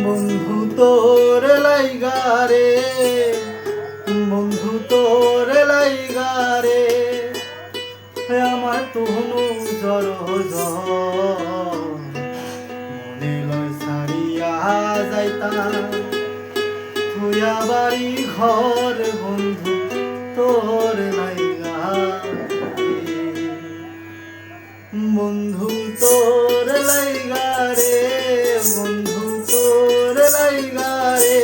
বন্ধু তোর লাইগারে, বন্ধু তোর লাইগারে আমার তুহনু জর মনে লয় সারিয়া যাইতাম থুয়া বাড়ি ঘর বন্ধু তোর লাইগারে, বন্ধু তোর লাইগারে, বন্ধু তোর লাইগারে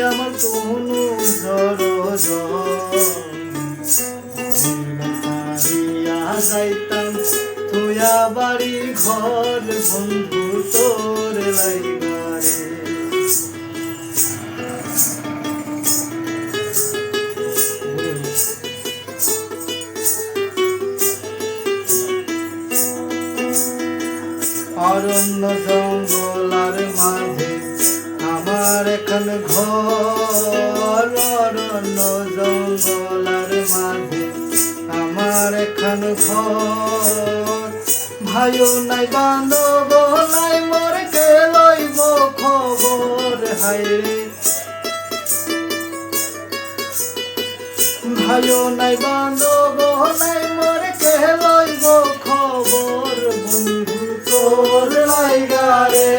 আমার তুহনু জর যাইতাম থুয়া বাড়ি ঘর বন্ধু তোর লাইগারে। অরণ্য জঙ্গলার মাঝে আমার এখন ঘর, অরণ্য জঙ্গলার মাঝে আমার এখন ঘর, ভাইও নাই বান্ধব নাই মোর কে লইব খবর হায়রে, ভাইও নাই বান্ধব নাই মোর কে লইব খবর বন্ধু তোর লাইগারে,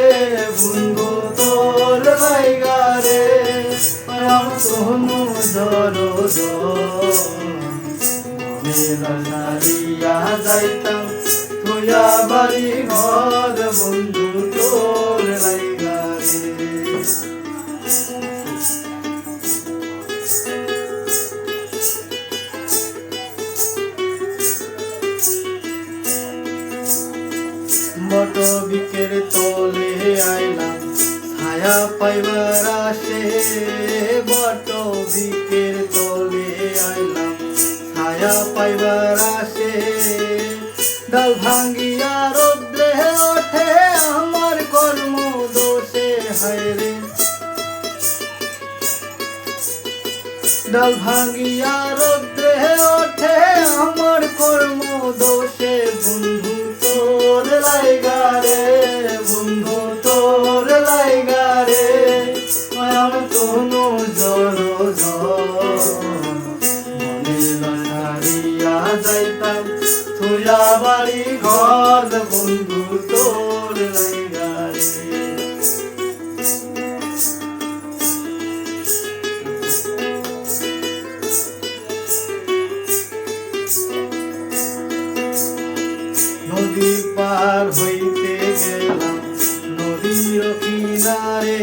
বন্ধু তোর লাইগারে আমার তুহনু জর সারিয়া যাইতাম থুয়া বাড়ি ঘর বন্ধু তোর লাইগারে। বটবৃক্ষের তলে আইলাম ছায়া পাইবার আসে, বটবৃক্ষের তলে আইলাম ছায়া পাইবার আসে, ডাল ভাঙ্গিয়া রৌদ্রে ওঠে আমার কর্ম দোষে হায়রে, ডাল ভাঙ্গিয়া রৌদ্রে ওঠে আমার কর্ম দোষে বন্ধু তোর লাইগারে, বন্ধু তোর লাইগারে আমার তুহনু জর মনে সারিয়া যাইতাম থুয়া বাড়ি ঘর বন্ধু তোর লাইগারে। নদী পার হইতে গেলাম নদীর কিনারে,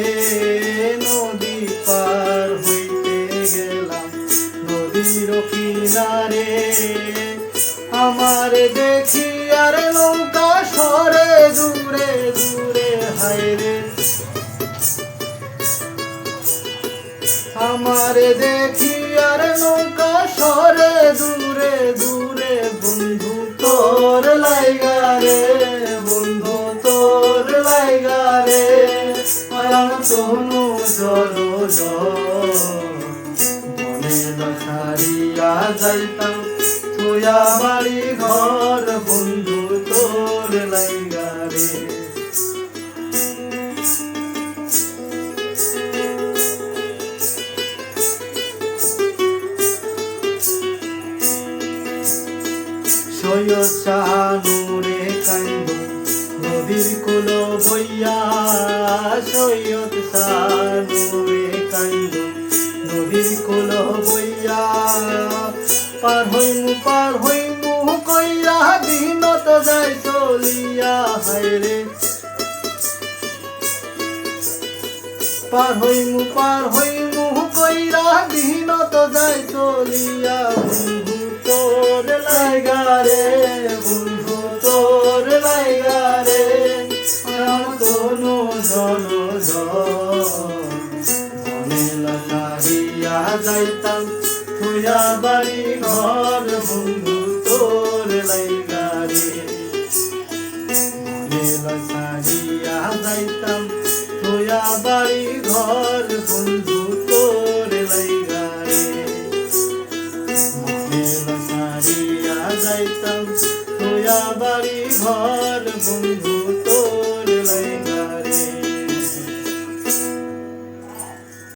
নদী পার হইতে গেলাম নদীর কিনারে, আমারে দেখি আর নৌকা সরে দূরে দূরে হায়রে, আমারে দেখি আর নৌকা সরে দূরে দূরে বন্ধু তোর লাইগারে, বন্ধু তোর লাইগারে আমার তুহনু জর মনে সারিয়া যাইতাম থুয়া বাড়ি ঘর বন্ধু তোর লাইগারে। সৈয়দ শাহানুরে কান্দ নদীর কুল বইয়া, সৈয়দ শাহানুরে কান্দ নদীর কুল বইয়া, পার হইমু কইরা দিন তো যায় চলিয়া হায়রে, পার হইমু কইরা দিন তো যায় চলিয়া বন্ধু তোর লাইগারে, বন্ধু তোর লাইগারে আমার তুহনু জর মনে সারিয়া যাইতাম থুয়া বাড়ি ঘর বন্ধু তোর লাইগারে, মনে সারিয়া যাইতাম